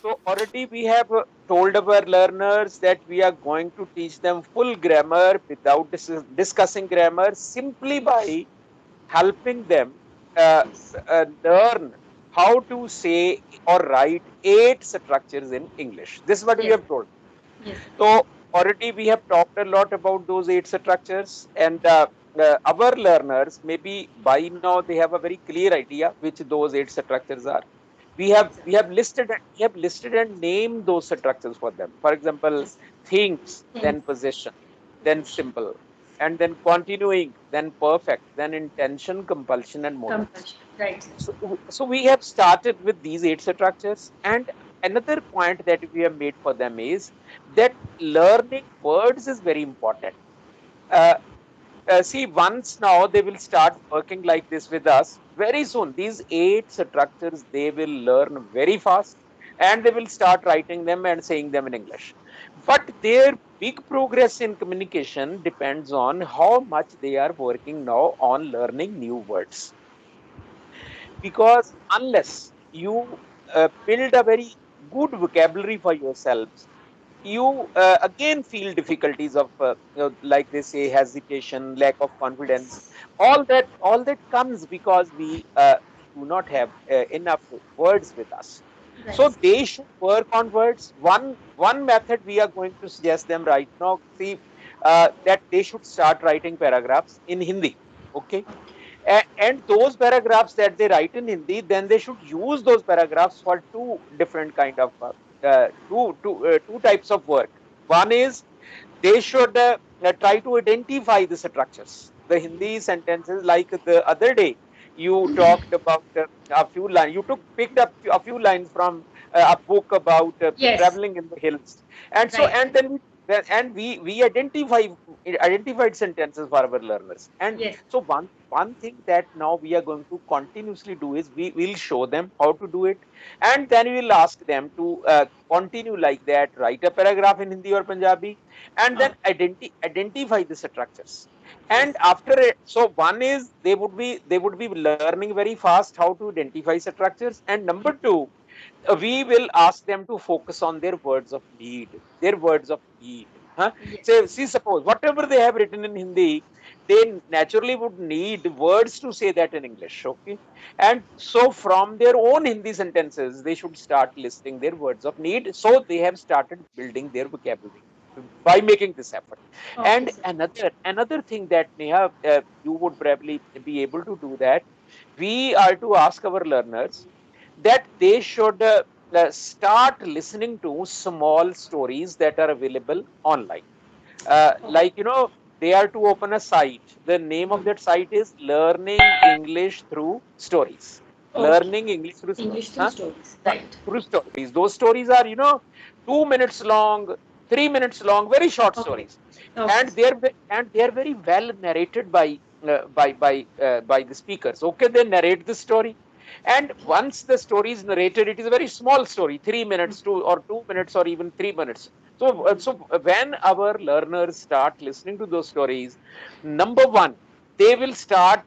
So already we have told our learners that we are going to teach them full grammar without discussing grammar, simply by helping them learn how to say or write 8 structures in English. This is what we Yes. have told. Yes. So already we have talked a lot about those 8 structures, and our learners, maybe by now they have a very clear idea which those 8 structures are. We have Yes, sir. we have listed and named those structures for them. For example, Yes, sir. things, then Thanks. possession, then Position. simple, and then continuing, then perfect, then intention, compulsion, and motives. Compulsion. Right, sir. So we have started with these 8 structures, and another point that we have made for them is that learning words is very important. Uh, See, once now they will start working like this with us very soon. These 8 structures they will learn very fast, and they will start writing them and saying them in English. But their big progress in communication depends on how much they are working now on learning new words. Because unless you build a very good vocabulary for yourselves, you again feel difficulties of like they say, hesitation, lack of confidence. All that comes because we do not have enough words with us. Right, So sir. they should work on words. One method we are going to suggest them right now, see, that they should start writing paragraphs in Hindi. Okay. And those paragraphs that they write in Hindi, then they should use those paragraphs for two different kind of two types of work. One is they should try to identify the structures, the Hindi sentences. Like the other day, you talked about a few lines. You picked up a few lines from a book about Yes. traveling in the hills, and so Right. and then we identified sentences for our learners. And Yes. so one thing that now we are going to continuously do is we will show them how to do it, and then we will ask them to continue like that, write a paragraph in Hindi or Punjabi, and then Okay. identify the structures. Yes. And after it, so one is they would be learning very fast how to identify structures. And number two, we will ask them to focus on their words of need, their words of need. Huh? Yes. Say, see, suppose whatever they have written in Hindi, they naturally would need words to say that in English. Okay. And so from their own Hindi sentences, they should start listing their words of need. So they have started building their vocabulary by making this effort. Okay, And sir. another thing that Neha, you would probably be able to do that. We are to ask our learners that they should start listening to small stories that are available online. Okay. Like, they are to open a site. The name of Hmm. that site is Learning English Through Stories. Okay. Learning English through English stories. through Huh? stories. Right. Through stories. Those stories are, 2 minutes long, 3 minutes long, very short Okay. stories, Okay, and sir. they're very well narrated by the speakers. Okay, they narrate the story, and once the story is narrated, it is a very small story, 3 minutes, 2 minutes, or even 3 minutes. So when our learners start listening to those stories, number one, they will start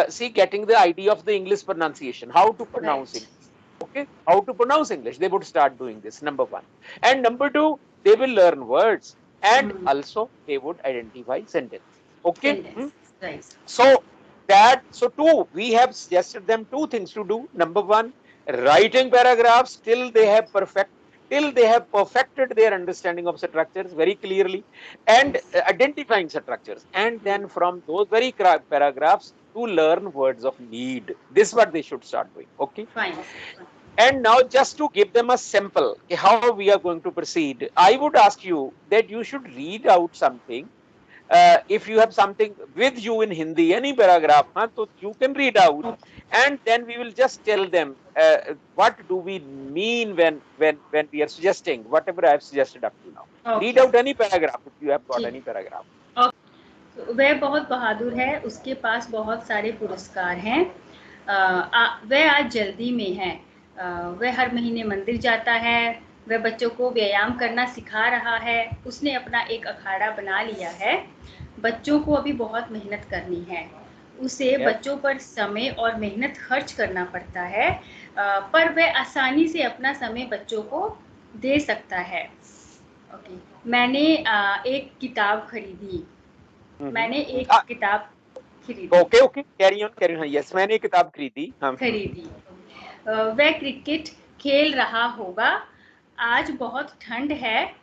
see getting the idea of the English pronunciation, how to pronounce Right. English. Okay, how to pronounce English. They would start doing this. Number one, and number two, they will learn words, and Hmm. also they would identify sentences. Okay. Hmm? Sentences. Right. So so two, we have suggested them two things to do. Number one, writing paragraphs till they have perfected their understanding of structures very clearly, and Yes. identifying structures, and Hmm. then from those very paragraphs to learn words of need. This is what they should start doing. Okay. Fine, sir. Fine. And now, just to give them a sample how we are going to proceed, I would ask you that you should read out something. If you have something with you in Hindi, any paragraph, so you can read out, Okay. and then we will just tell them what do we mean when we are suggesting whatever I have suggested up to now. Read Okay, out sir. any paragraph if you have got ठीक any paragraph. है। तो वह बहुत बहादुर है, उसके पास बहुत सारे पुरस्कार हैं। वह आज जल्दी में है। वह हर महीने मंदिर जाता है। वह बच्चों को व्यायाम करना सिखा रहा है। उसने अपना एक अखाड़ा बना लिया है। बच्चों को अभी बहुत मेहनत करनी है। उसे बच्चों पर समय और मेहनत खर्च करना पड़ता है, पर वह आसानी से अपना समय बच्चों को दे सकता है। ओके, मैंने एक किताब खरीदी। मैंने एक किताब खरीदी। Okay okay, carry on. हाँ, यस, मैंने किताब खरीदी। हाँ, खरीदी। वह क्रिकेट खेल रहा होगा। आज बहुत ठंड है,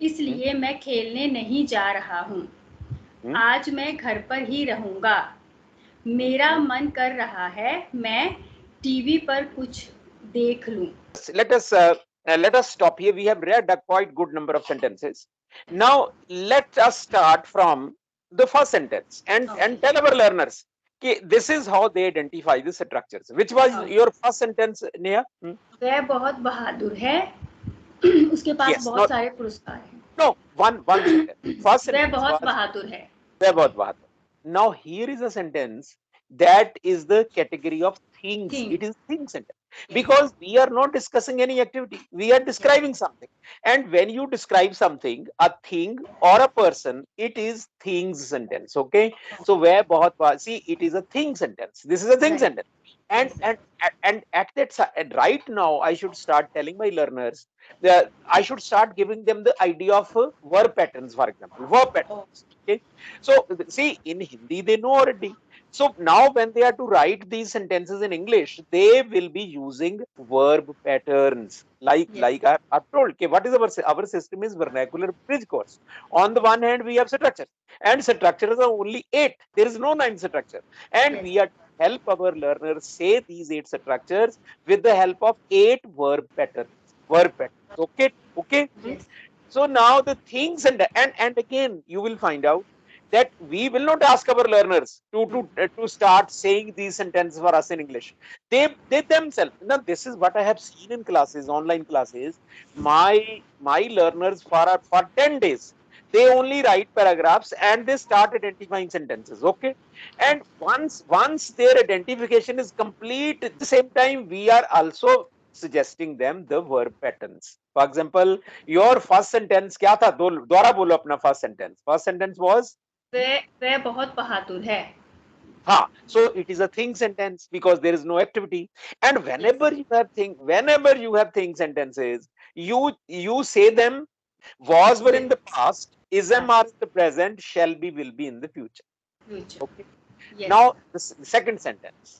इसलिए मैं खेलने नहीं जा रहा हूँ। आज मैं घर पर ही रहूँगा। मेरा मन कर रहा है मैं टीवी पर कुछ देख लूँ। let us stop here. We have read a quite good number of sentences. Now let us start from the first sentence and tell our learners कि this is how they identify the structures. Which was your first sentence, Neha? वह बहुत बहादुर है। उसके पास Yes. बहुत सारे पुरस्कार हैं। No. One sentence. First वह sentence बहुत was बहादुर है। वह बहुत बहादुर. Now here is a sentence that is the category of things. Thing. It is thing sentence. Yes. Because we are not discussing any activity, we are describing something. And when you describe something, a thing or a person, it is things sentence. Okay, so where bahut see, it is a thing sentence. This is a thing Right. sentence. And at that right now, I should start telling my learners that I should start giving them the idea of verb patterns, for example, verb patterns. Okay, so see, in Hindi they know already. So now when they are to write these sentences in English, they will be using verb patterns. Like I've told, okay, what is our system is vernacular bridge course. On the one hand, we have structure, and structures are only 8. There is no 9 structure, and Yes. we are help our learners say these 8 structures with the help of 8 verb patterns. Verb patterns. Okay. Yes. So now the things and again you will find out that we will not ask our learners to start saying these sentences for us in English. They themselves. Now this is what I have seen in classes, online classes. My learners for 10 days they only write paragraphs and they start identifying sentences. Okay, and once their identification is complete, at the same time we are also suggesting them the verb patterns. For example, your first sentence क्या था? दोबारा बोलो अपना first sentence. First sentence was वह बहुत बहादुर है। हाँ. So it is a thing sentence because there is no activity. And whenever you have thing sentences, you say them. Was were in the past, is am are in the present, shall be will be in the future. Okay. Yes. Now the second sentence.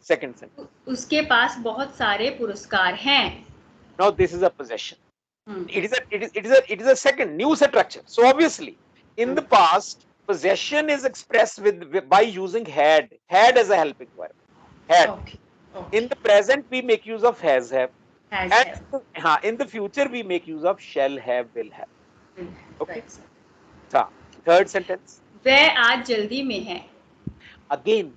उसके पास बहुत सारे पुरस्कार हैं। Now this is a possession. It is a second new structure. So obviously, in the past, possession is expressed by using had as a helping verb. Had. Okay. In the present, we make use of has have. Has And have. in the future, we make use of shall have, will have. Okay. Right, sir. So, third sentence. वह आज जल्दी में है। Again,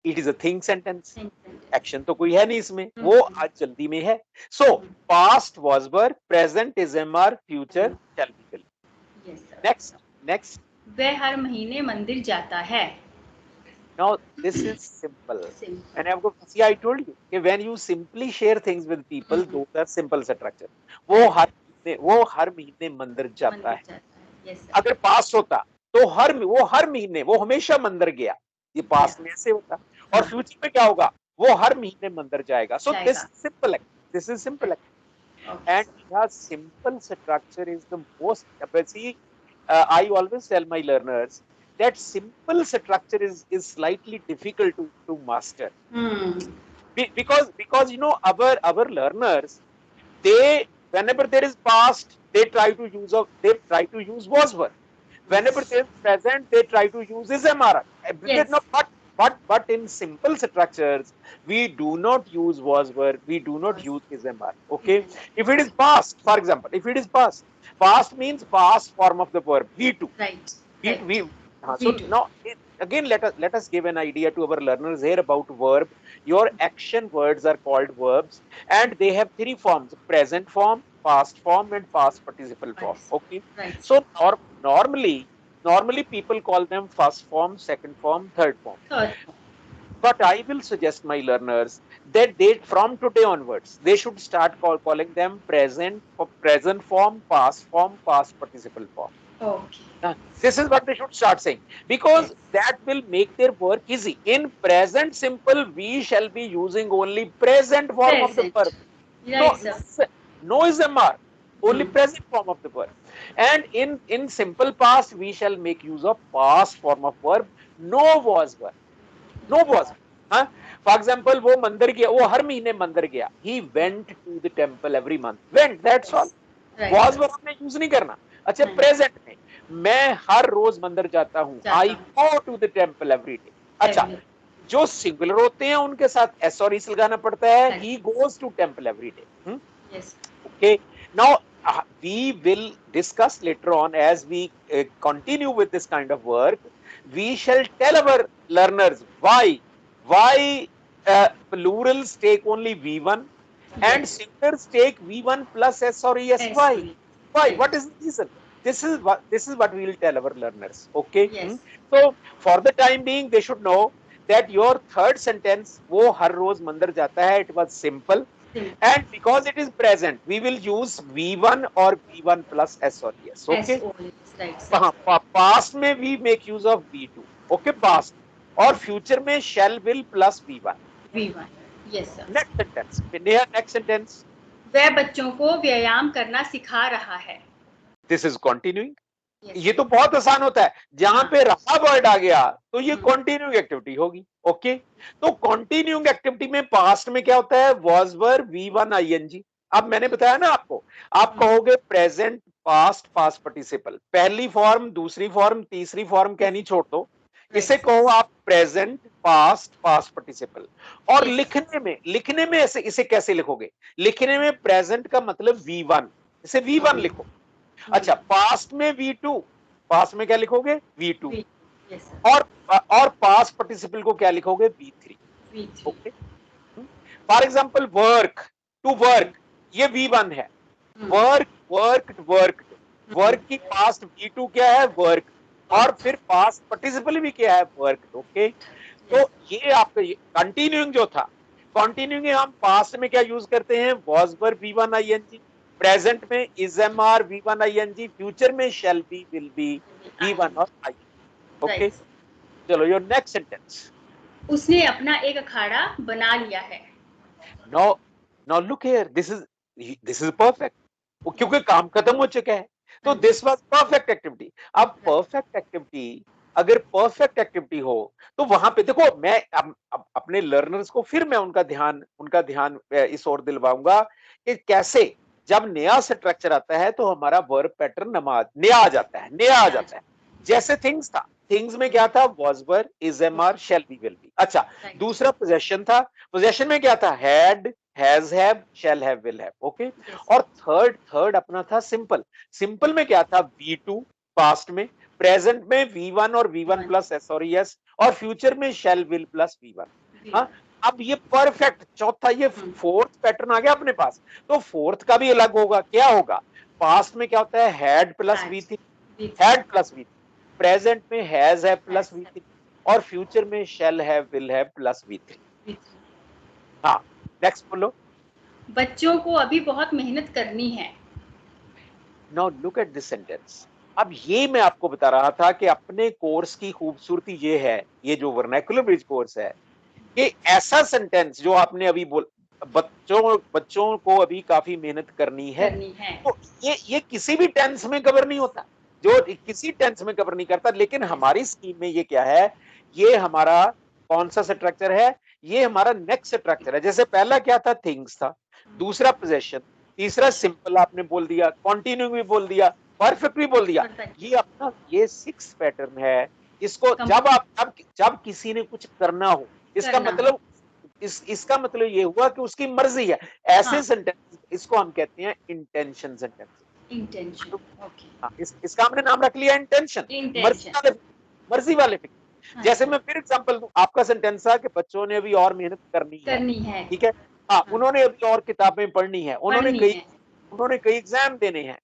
it is a thing sentence. Thing sentence. Action तो कोई है नहीं इसमें. वो आज जल्दी में है. So, past was were, present is MR, future shall be will. Yes, sir. Next. वह हर महीने मंदिर जाता है। Now this is simple. And I've got, see, I told you कि when you simply share things with people, those are simple structure. वो हर महीने मंदिर जाता है. Yes, sir. अगर पास्ट होता तो वो हर महीने वो हमेशा मंदिर गया. ये पास्ट में ऐसे होता. और फ्यूचर में क्या होगा? वो हर महीने मंदिर जाएगा. So this is simple. And yeah, simple structure is the most. See, I always tell my learners that simple structure is slightly difficult to master. Because you know our learners, they whenever there is past, they try to use was were. Whenever there is present, they try to use is MR. Yes. But in simple structures, we do not use was were, we do not use is MR. Okay. If it is past, for example, if it is past means past form of the verb, we do. Right. So now again let us give an idea to our learners here about verb. Your action words are called verbs and they have 3 forms: present form, past form and past participle form. Okay. Right. So normally people call them first form, second form, third form. But I will suggest my learners that they from today onwards they should start calling them present form, past participle form. Okay. This is what they should start saying, because Yes. that will make their work easy. In present simple, we shall be using only present form of the verb. Present. No, Right, sir. no is MR, only Hmm. present form of the verb. And in simple past, we shall make use of past form of verb. No was verb. No was. हाँ, for example, वो मंदिर गया, वो हर महीने मंदिर गया. He went to the temple every month. Went, that's all. Yes. Right, Was sir. Verb हमने use नहीं करना. अच्छा, नहीं प्रेजेंट में मैं हर रोज मंदिर जाता हूँ. जाता I हूँ go to the temple every day. अच्छा, एवरी जो सिंगुलर होते हैं उनके साथ एस और इस लगाना पड़ता है. Right He goes to temple every day. Yes Okay. Now we will discuss later on as we continue with this kind of work. We shall tell our learners why plurals take only V1 and yes singulars take V1 plus S or ES. S Why? Why? What right is the reason? This is what we will tell our learners. Okay. Yes So for the time being, they should know that your third sentence, वो हर रोज मंदिर जाता है, it was simple. And because it is present, we will use V1 or V1 plus S or ES. S Okay. Oh right sir हाँ, past में we make use of V2. Okay, past. और future में shall will plus V1. V1 yes sir Next sentence. Neha, next sentence. वह बच्चों को व्यायाम करना सिखा रहा है This is continuing. यस ये तो बहुत आसान होता है. जहां हाँ पे रहा वर्ड आ गया तो ये हम्म, कंटिन्यूइंग एक्टिविटी होगी. ओके. तो कंटिन्यूइंग एक्टिविटी में पास्ट में क्या होता है? Was were V1 ING. अब मैंने बताया ना आपको, आप हम्म, कहोगे प्रेजेंट पास्ट पास्ट पार्टिसिपल, पहली फॉर्म दूसरी फॉर्म तीसरी फॉर्म कहनी छोड़ दो. राइट इसे कहो आप प्रेजेंट पास्ट पास्ट पार्टिसिपल. और यस लिखने में ऐसे इसे कैसे लिखोगे? लिखने में प्रेजेंट का मतलब V1, इसे V1 लिखो. अच्छा, पास्ट में V2, पास्ट में क्या लिखोगे? V2. यस और पास्ट पार्टिसिपल को क्या लिखोगे? V3. V3 okay. For example work, to work, ये V1 है. Work, worked, worked. वर्क की पास्ट V2 क्या है? वर्क. और फिर पास्ट पार्टिसिपल भी क्या है? वर्कड. ओके. तो ये आपका कंटिन्यूइंग जो था, कंटिन्यूइंग हम पास्ट में क्या यूज करते हैं? Was were V1 ING. Present में is am are V1 ING. Future में shall be, will be V1 और ING. ओके. राइट चलो, योर नेक्स्ट सेंटेंस. उसने अपना एक अखाड़ा बना लिया है now look here, this is perfect. क्योंकि काम खत्म हो चुका है. तो दिस वाज परफेक्ट एक्टिविटी. अब परफेक्ट एक्टिविटी, अगर परफेक्ट एक्टिविटी हो तो वहां पे देखो, मैं अपने लर्नर्स को फिर मैं उनका ध्यान इस ओर दिलवाऊंगा कि कैसे जब नया स्ट्रक्चर आता है तो हमारा वर्ब पैटर्न नया आ जाता है, नया आ जाता है. जैसे थिंग्स था, थिंग्स में क्या था? Was were, is am are, shall be, will be. अच्छा, दूसरा पोजेशन था. पोजेशन में क्या था? Had, has have, shall have, will have. Okay. और थर्ड अपना था सिंपल. सिंपल में क्या था? V2 पास्ट में, प्रेजेंट में V1 और V1 प्लस एस और एस, और फ्यूचर में शैल विल प्लस V1. हाँ. अब ये परफेक्ट चौथा, ये फोर्थ पैटर्न आ गया अपने पास. तो फोर्थ का भी अलग होगा. क्या होगा? पास्ट में क्या होता है? Had plus V3, had plus V3. Present में हैज हैव प्लस V3, और फ्यूचर में shall have, will have plus V3. हाँ, नेक्स्ट बोलो. बच्चों को अभी बहुत मेहनत करनी है now look at this sentence. अब ये मैं आपको बता रहा था कि अपने कोर्स की खूबसूरती ये है, ये जो वर्नाकुलर ब्रिज कोर्स है, कि ऐसा सेंटेंस जो आपने अभी बच्चों को अभी काफी मेहनत करनी है, तो ये किसी भी टेंस में कवर नहीं होता, जो किसी टेंस में कवर नहीं करता. लेकिन हमारी स्कीम में ये क्या है? ये हमारा कौन सा स्ट्रक्चर है? ये हमारा नेक्स्ट स्ट्रक्चर है. जैसे पहला क्या था? थिंग्स था. दूसरा पोजेशन, तीसरा सिंपल आपने बोल दिया, कंटिन्यूइंग भी बोल दिया, परफेक्ट भी बोल दिया. ये अपना ये 6 पैटर्न है. इसको जब किसी ने कुछ करना हो, इसका मतलब इसका मतलब ये हुआ कि उसकी मर्जी है. ऐसे सेंटेंस, इसको हम कहते हैं इंटेंशन सेंटेंस. इंटेंशन ओके इसका हमने नाम रख लिया इंटेंशन, मर्जी वाले फिक्र. जैसे मैं फिर एग्जांपल दूं, आपका सेंटेंस था कि बच्चों ने अभी और मेहनत करनी है. ठीक है. हाँ, उन्होंने अभी और किताबें पढ़नी है, उन्होंने कई एग्जाम देने हैं,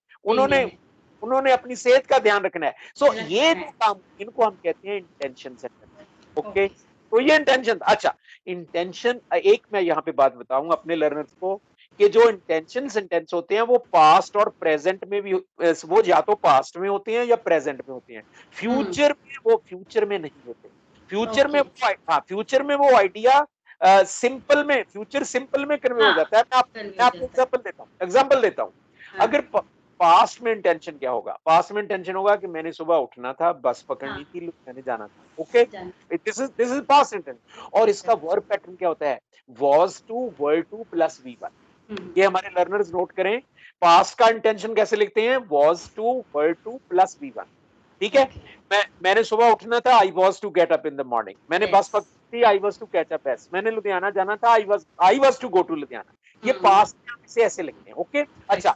उन्होंने अपनी सेहत का ध्यान रखना है. सो ये जो काम, इनको हम कहते हैं इंटेंशन सेंटेंस. ओके. तो ये इंटेंशन. अच्छा, इंटेंशन, एक मैं यहाँ पे बात बताऊंगा अपने लर्नर्स को. कि जो इंटेंशन सेंटेंस होते हैं वो पास्ट और प्रेजेंट में भी, वो या तो पास्ट में होते हैं या प्रेजेंट में होते हैं, फ्यूचर में वो फ्यूचर में नहीं होते। फ्यूचर में ओके, हाँ, फ्यूचर में वो आइडिया सिंपल में, फ्यूचर सिंपल में कन्वे हो हाँ, जाता है। कन्वे मैं हो आपको जाता है। एग्जांपल देता हूँ। हाँ, अगर पास्ट में इंटेंशन क्या होगा, पास्ट में इंटेंशन होगा कि मैंने सुबह उठना था, बस हाँ, पकड़नी थी, लुधियाने जाना था। ओके, जान दिस इज पास्ट इंटेंशन। और अच्छा, इसका वर्ब पैटर्न क्या होता है, was to, were to plus V1। हुँ, ये हमारे लर्नर्स नोट करें, पास्ट का इंटेंशन कैसे लिखते हैं, was to, were to plus V1। ठीक है, ओके, मैंने सुबह उठना था, I was to get up in the morning. मैंने बस यस, पकड़ी थी, I was to catch up bus. मैंने लुधियाना जाना था, I was to go to Ludhiana. ये हुँ, पास्ट में हम इसे ऐसे लिखते हैं। ओके, अच्छा, अच्छा,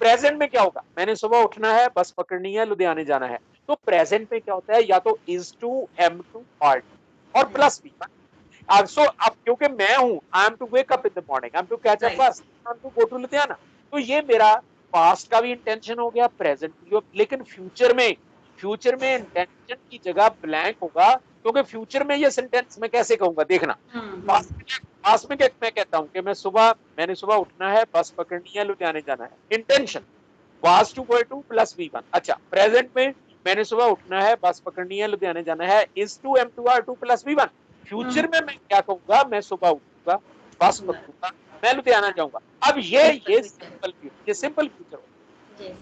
प्रेजेंट में क्या होगा, मैंने सुबह उठना है, बस पकड़नी है, लुधियाने जाना है। तो प्रेजेंट में क्या होता है, या तो is to, am to, are to और राइट, प्लस बी। सो अब क्योंकि मैं हूं, I am to wake up in the morning, I am to catch a ride, bus, I am to go to Ludhiana. तो ये मेरा पास्ट का भी इंटेंशन हो गया, प्रेजेंट भी हो, लेकिन फ्यूचर में इंटेंशन की जगह ब्लैंक होगा, क्योंकि फ्यूचर में ये सेंटेंस मैं कैसे कहूंगा, देखना। हुँ, हुँ, पास्ट में क्या मैं कहता हूं कि मैंने सुबह उठना है, बस पकड़नी है, लुधियाने जाना है। Intention was to, were to plus V1। अच्छा, प्रेजेंट में मैंने सुबह उठना है, बस पकड़नी है, लुधियाने जाना है, is to, am to, are to plus V1। Hmm, future में मैं क्या कहूंगा, मैं सुबह उठूंगा, बस हुआ, पकड़ूंगा, मैं लुधियाना हाँ, जाऊंगा। अब सिंपल ये फ्यूचर, सिंपल फ्यूचर, ये सिंपल फ्यूचर हो। यस,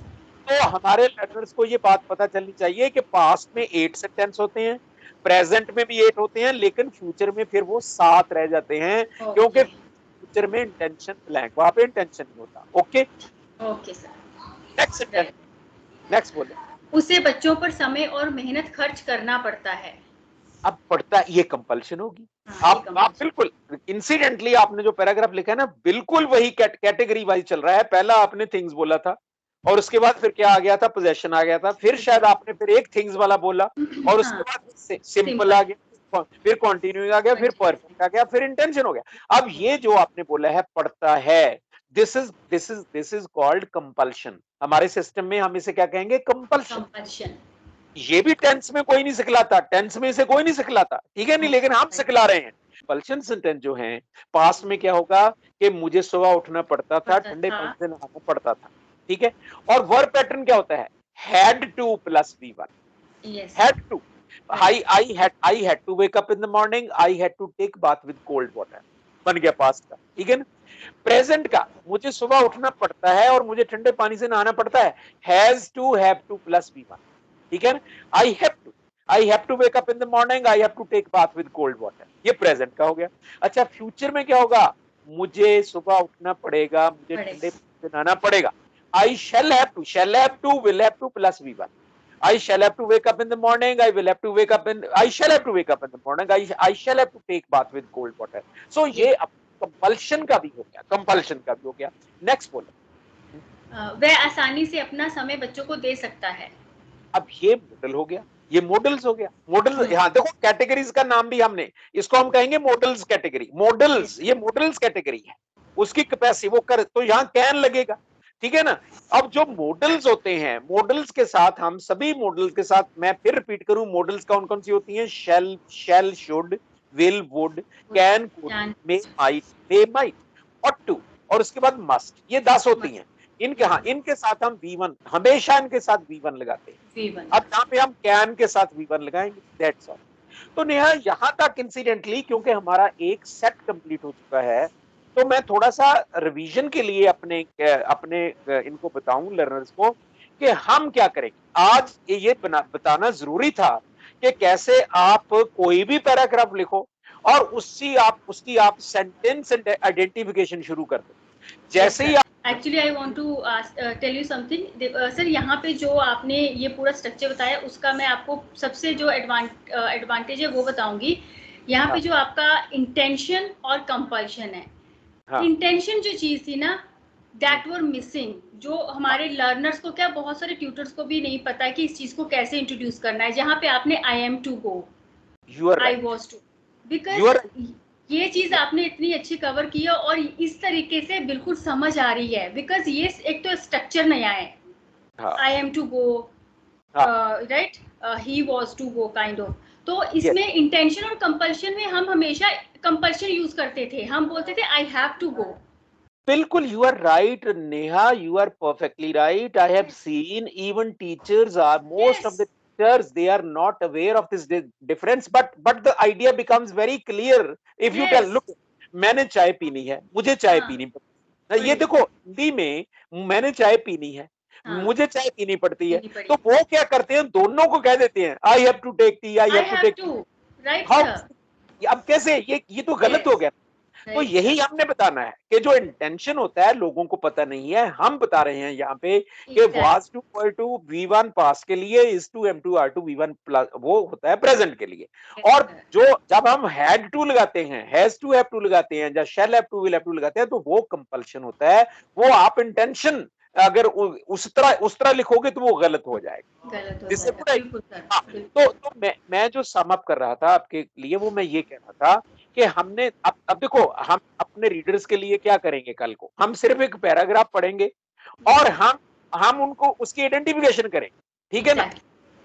तो हमारे लर्नर्स को ये बात पता चलनी चाहिए कि पास्ट में 8 सेंटेंस होते हैं, प्रेजेंट में भी 8 होते हैं, लेकिन फ्यूचर में फिर वो 7 रह जाते हैं, क्योंकि ओके, फ्यूचर में इंटेंशन ब्लैंक, वहां पे इंटेंशन नहीं होता। Okay, okay sir, next sentence, right. Next बोले। उसे बच्चों पर समय और मेहनत खर्च करना पड़ता है। अब पढ़ता, ये कंपल्शन होगी। हाँ, ये आप कंपल्शन, बिल्कुल इंसिडेंटली आपने जो पैराग्राफ लिखा है ना, बिल्कुल वही कैटेगरी वाइज चल रहा है। पहला आपने थिंग्स बोला था, और उसके बाद फिर क्या आ गया था, पोजेशन आ गया था, फिर शायद आपने फिर एक थिंग्स वाला बोला, और उसके हाँ, बाद सिंपल आ सिंपल, गया, फिर कॉन्टिन्यूइंग आ गया, फिर कंटिन्यू, परफेक्ट आ गया, फिर इंटेंशन हो गया। अब ये जो आपने बोला है पढ़ता है, दिस इज कॉल्ड कंपल्शन। हमारे सिस्टम में हम इसे क्या कहेंगे, कंपल्शन। कंपल्शन, ये भी टेंस में कोई नहीं सिखलाता, टेंस में इसे कोई नहीं सिखलाता, ठीक है नहीं, लेकिन हम राइट, सिखला रहे हैं। कंपल्शन सेंटेंस जो है, पास्ट में क्या होगा कि मुझे सुबह उठना पड़ता था, पड़ता ठंडे था, पानी से नहाना पड़ता था। ठीक है, और वर्ब पैटर्न क्या होता है, had to plus V1। Yes, had to, right, I had to wake up in the morning, I had to take bath with cold water, बन गया पास्ट का। ठीक है ना, प्रेजेंट का, मुझे सुबह उठना पड़ता है और मुझे ठंडे पानी से नहाना पड़ता है, has to, have to plus V1। ठीक है ना, I have to wake up in the morning, I have to take bath with cold water, ये प्रेजेंट का हो गया। अच्छा, फ्यूचर में क्या होगा, मुझे सुबह उठना पड़ेगा, मुझे बड़े, ठंडे पानी से नहाना पड़ेगा, I shall have to will have to plus V1। I shall have to wake up in the morning. I will have to wake up in. I shall have to wake up in the morning. I shall have to take bath with cold water. So ये ये compulsion का भी हो गया, compulsion का भी हो गया। नेक्स्ट बोलो। वह आसानी से अपना समय बच्चों को दे सकता है। अब ये मॉडल हो गया, ये मॉडल्स हो गया, मॉडल। हाँ देखो, कैटेगरीज का नाम भी हमने, इसको हम कहेंगे मॉडल्स कैटेगरी, मॉडल्स, यस, ये मॉडल्स कैटेगरी है। उसकी कैपेसिटी वो कर, तो यहाँ कैन लगेगा। ठीक है ना, अब जो मॉडल्स होते हैं, मॉडल्स के साथ हम सभी मॉडल्स के साथ, मैं फिर रिपीट करूं, मॉडल्स कौन कौन सी होती हैं, shall should, will would, can could, can, may might, ought to, और उसके बाद मस्ट, ये 10 होती हैं। मस्ट, इनके, हाँ, इनके साथ हम V1, हमेशा इनके साथ V1 लगाते हैं। V1, अब यहाँ पे हम कैन के साथ V1 लगाएंगे, दैट्स ऑल। तो नेहा, यहां तक इंसिडेंटली, क्योंकि हमारा एक सेट कंप्लीट हो चुका है, तो मैं थोड़ा सा रिवीजन के लिए अपने अपने इनको बताऊं लर्नर्स को कि हम क्या करेंगे। आज ये बताना जरूरी था कि कैसे आप कोई भी पैराग्राफ लिखो और उसकी आप सेंटेंस आइडेंटिफिकेशन शुरू कर दो। यस जैसे ही सर। आप, actually I want to tell you something sir. यहाँ पे जो आपने ये पूरा स्ट्रक्चर बताया, उसका मैं आपको सबसे जो एडवांटेज है वो बताऊंगी। यहाँ पे हाँ जो आपका इंटेंशन और कंपल्शन है, हाँ इंटेंशन जो चीज़ थी ना, हम्म, दैट वर मिसिंग। जो हमारे लर्नर्स को, क्या बहुत सारे ट्यूटर्स को भी नहीं पता कि इस चीज़ को कैसे इंट्रोड्यूस करना है। जहाँ पे आपने I am to go, you are I right, was to, you because are, ये चीज़ आपने इतनी अच्छी कवर की है और इस तरीके से बिल्कुल समझ आ रही है, बिकॉज ये एक तो स्ट्रक्चर नया है। हाँ आई एम टू गो, हाँ, right, he was to go kind of. तो यस, इसमें इंटेंशन और कंपल्शन में हम हमेशा कंपल्शन यूज करते थे, हम बोलते थे आई हैव टू गो, बिल्कुल, you are right, Neha. You are perfectly right. I have Yes. seen even teachers are most of the Yes. teachers, they are not aware of this difference. But the idea becomes very clear if you tell, Yes. look, मैंने चाय पीनी है, मुझे चाय हाँ, पीनी पड़ती है। ये वही। देखो हिंदी में मैंने चाय पीनी है, हाँ, मुझे चाय पीनी पड़ती है। पीनी तो पड़ेगी। वो क्या करते हैं, दोनों को कह देते हैं I have to take tea, I I have to have take to, right how. Sir. अब कैसे, ये तो गलत हो यस, गया। तो राइट यही सर। हमने बताना है कि जो इंटेंशन होता है लोगों को पता नहीं है, हम बता रहे हैं यहाँ पे कि exact. Was to equal to V1 past के लिए is to M2 R2 V1 plus, वो होता है प्रेजेंट के लिए। यस और सर। जो जब हम हैड टू लगाते हैं, हैज टू हैव टू लगाते हैं, या shall have to will have to लगाते हैं, तो वो कंपल्शन होता है। वो आप इंटेंशन अगर उस तरह लिखोगे तो वो गलत हो जाएगा। गलत हो दिस जाएगा, इज। बिल्कुल सर, हाँ, बिल्कुल। तो मैं जो सम अप कर रहा था आपके लिए, वो मैं ये कह रहा था कि हमने अब देखो, हम अपने रीडर्स के लिए क्या करेंगे, कल को हम सिर्फ एक पैराग्राफ पढ़ेंगे और यस, हम उनको उसकी आइडेंटिफिकेशन करेंगे, ठीक है ना। एग्जैक्ट।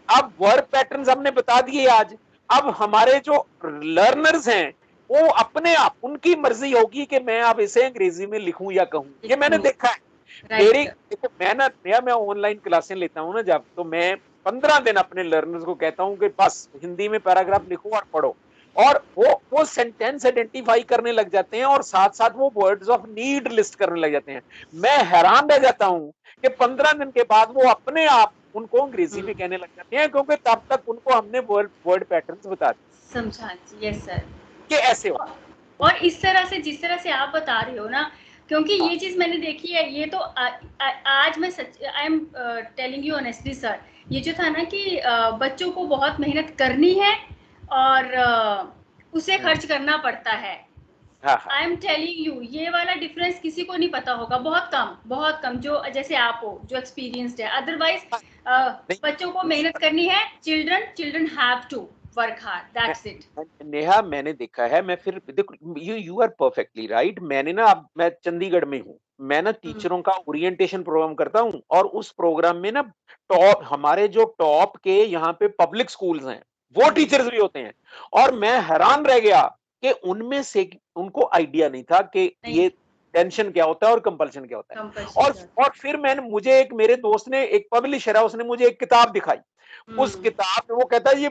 अब वर्ब पैटर्न्स हमने बता दिए आज। अब हमारे जो लर्नर्स हैं, वो अपने आप उनकी मर्जी होगी कि मैं अब इसे अंग्रेजी में लिखूं या कहूं। ये मैंने लिखूं, देखा है। राइट मेरी सर। देखो, मैं ऑनलाइन क्लासें लेता हूँ ना जब, तो मैं 15 दिन अपने लर्नर्स को कहता हूँ कि बस हिंदी में पैराग्राफ लिखो और पढ़ो। और वो सेंटेंस आइडेंटिफाई करने लग जाते हैं और साथ साथ वो वर्ड्स ऑफ नीड लिस्ट करने लग जाते हैं। मैं हैरान रह जाता हूँ कि 15 दिन के बाद वो अपने आप उनको अंग्रेजी में कहने लग जाते हैं, क्योंकि तब तक उनको हमने वर्ड पैटर्न्स बता दिए समझा, यस सर। कि ऐसे हो। और इस तरह से, जिस तरह से आप बता रहे हो ना, क्योंकि हाँ, ये चीज मैंने देखी है, ये तो आज मैं सच, I am telling you honestly sir, ये जो था ना कि बच्चों को बहुत मेहनत करनी है और उसे खर्च करना पड़ता है। हाँ, हाँ, आई एम टेलिंग यू, ये वाला डिफरेंस किसी को नहीं पता होगा, बहुत कम, बहुत कम, जो जैसे आप हो, जो एक्सपीरियंस्ड है। अदरवाइज हाँ, नहीं, बच्चों को नहीं, मेहनत करनी है, children children have to work hard, that's it. Neha मैंने देखा है, मैं फिर देखो, यू आर परफेक्टली राइट। मैंने ना, अब मैं चंडीगढ़ में हूँ, मैं ना टीचरों का ओरिएंटेशन प्रोग्राम करता हूँ, और उस प्रोग्राम में ना टॉप, हमारे जो टॉप के यहाँ पे पब्लिक स्कूल्स हैं, वो टीचर्स भी होते हैं। और मैं हैरान रह गया कि उनमें से उनको आइडिया नहीं था कि नहीं, ये टेंशन क्या होता है और कंपल्शन क्या होता है। कंपल्शन क्या और फिर मैंने, मुझे एक मेरे दोस्त ने, एक पब्लिशर है, उसने मुझे एक किताब दिखाई। उस होता। किताब में वो कहता है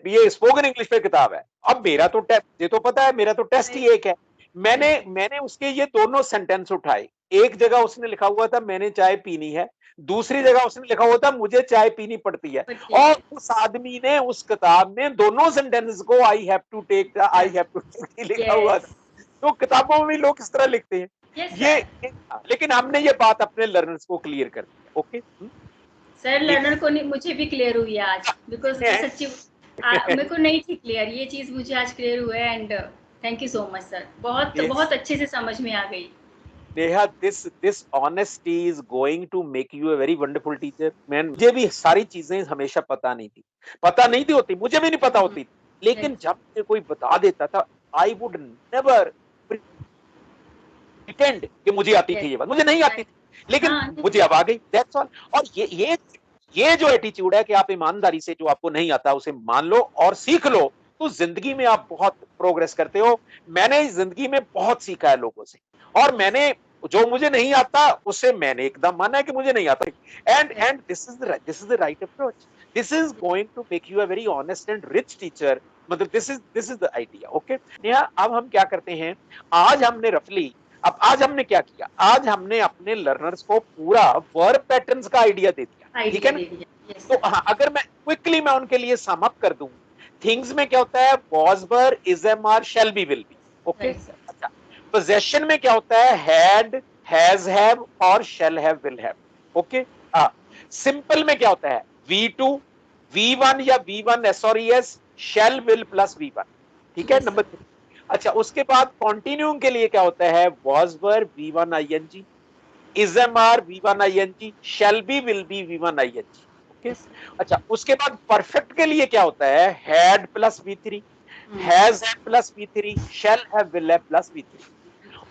ये स्पोकन इंग्लिश पे किताब है। अब मेरा तो टेस्ट, ये तो पता है मेरा तो टेस्ट ही एक है। मैंने बिल्कुल। मैंने उसके ये दोनों सेंटेंस उठाए। एक जगह उसने लिखा हुआ था मैंने चाय पीनी है, दूसरी जगह उसने लिखा हुआ था मुझे चाय पीनी पड़ती है। पड़ती और है। उस आदमी ने उस किताब में दोनों सेंटेंस को आई हैव टू टेक लिखा हुआ था। यस, तो किताबों में भी लोग इस तरह लिखते हैं। यस ये, सर। ये लेकिन हमने ये बात अपने लर्नर्स को क्लियर कर दिया। ओके, सर ये लर्नर को नहीं, मुझे भी क्लियर हुई है आज, बिकॉज मैं सच्ची मेरे को नहीं थी क्लियर, ये चीज मुझे आज क्लियर हुआ है। And thank you so much sir, बहुत Yes, बहुत अच्छे से समझ में आ गई। Neha, this honesty is going to make you a very wonderful teacher. Man, मुझे भी सारी चीजें हमेशा पता नहीं थी होती, मुझे भी नहीं पता होती थी। लेकिन यस, जब मुझे कोई बता देता था, आई वुड नेवर प्रिटेंड कि मुझे आती थी यस, ये बात, मुझे नहीं आती राइट। थी, लेकिन हाँ, मुझे अब आ गई, दैट्स ऑल। और ये जो एटीट्यूड है कि आप ईमानदारी से जो आपको नहीं आता उसे मान लो और सीख लो, तो जिंदगी में आप बहुत प्रोग्रेस करते हो। मैंने इस जिंदगी में बहुत सीखा है लोगों से, और यस, मैंने जो मुझे नहीं आता उससे मैंने एकदम माना है कि मुझे नहीं आता। And this is the right approach. This is going to make you a very honest and rich teacher. मतलब this is the idea. Okay Neha, अब हम क्या करते हैं, आज हमने रफली, अब आज हमने क्या किया, आज हमने अपने लर्नर्स को पूरा वर्ब पैटर्न्स का आइडिया दे दिया, ठीक आइडिया है ना। दे दिया, यस तो सर। हाँ, अगर मैं क्विकली मैं उनके लिए सम अप कर दूं, थिंग्स में क्या होता है, was were is am are shall be will be. Okay, right sir. अच्छा। पोजेशन में क्या होता है, हैड हैज हैव और shall have will have. Okay, हाँ। सिंपल में क्या होता है, V2 V1 या V1 SORES shell will plus V1, ठीक है, यस नंबर सर। 3। अच्छा, उसके बाद कॉन्टिन्यूइंग के लिए क्या होता है, was were V1 ING, is am are V1 ING, shall be will be V1 ING। Okay, yes sir. अच्छा। उसके बाद परफेक्ट के लिए क्या होता है, had plus V3, has have plus V3, shall have will have plus V3।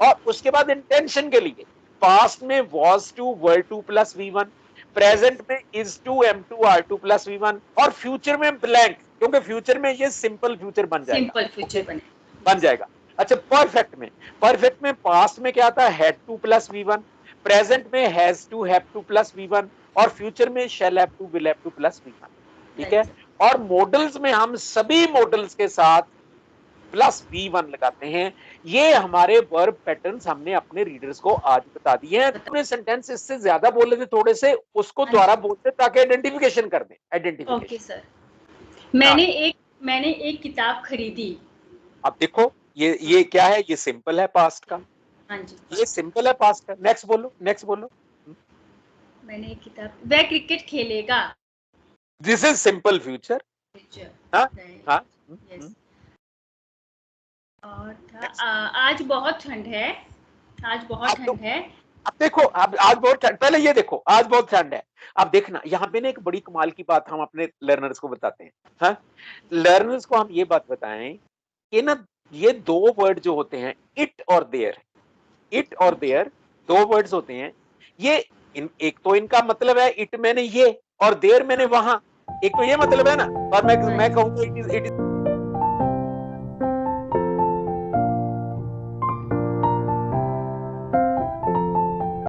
और उसके बाद इंटेंशन के लिए पास्ट में was to were to plus V1, yes, present में is to M2 R2 plus V1, और फ्यूचर में ब्लैंक, क्योंकि फ्यूचर में ये सिंपल फ्यूचर बन जाएगा। सिंपल ओके, फ्यूचर बने। बन यस सर। जाएगा। अच्छा, परफेक्ट में पास्ट में क्या था, had to plus V1, present में has to, have to plus V1, और फ्यूचर में shall have to, will have to plus V1। ठीक है, और मॉडल्स में हम सभी मॉडल्स के साथ प्लस V1 लगाते हैं। ये हमारे वर्ब पैटर्न्स हमने अपने रीडर्स को आज बता दिए हैं। अपने सेंटेंस इससे ज्यादा बोले थे थोड़े से, उसको दोबारा बोलते ताकि आइडेंटिफिकेशन कर दें। आइडेंटिफिकेशन। Okay sir. मैंने एक किताब खरीदी। अब देखो ये क्या है, ये सिंपल है पास्ट का। हाँ जी, ये सिंपल है पास्ट का। नेक्स्ट बोलो, नेक्स्ट बोलो। मैंने एक किताब, वह क्रिकेट खेलेगा। This is simple future. हाँ हाँ। यस। और था आज बहुत ठंड है। आज बहुत ठंड है। अब देखो, अब आज बहुत ठंड, पहले ये देखो आज बहुत ठंड है। अब देखना यहाँ पे ना एक बड़ी कमाल की बात हम अपने लर्नर्स को बताते हैं। हाँ, लर्नर्स को हम ये बात बताएं कि ना ये दो वर्ड जो होते हैं, इट और देयर, इट और देयर दो वर्ड्स होते हैं। ये एक तो इनका मतलब है इट मैंने ये, और देयर मैंने वहां। एक तो ये मतलब है ना, और मैं कहूंगा इट इज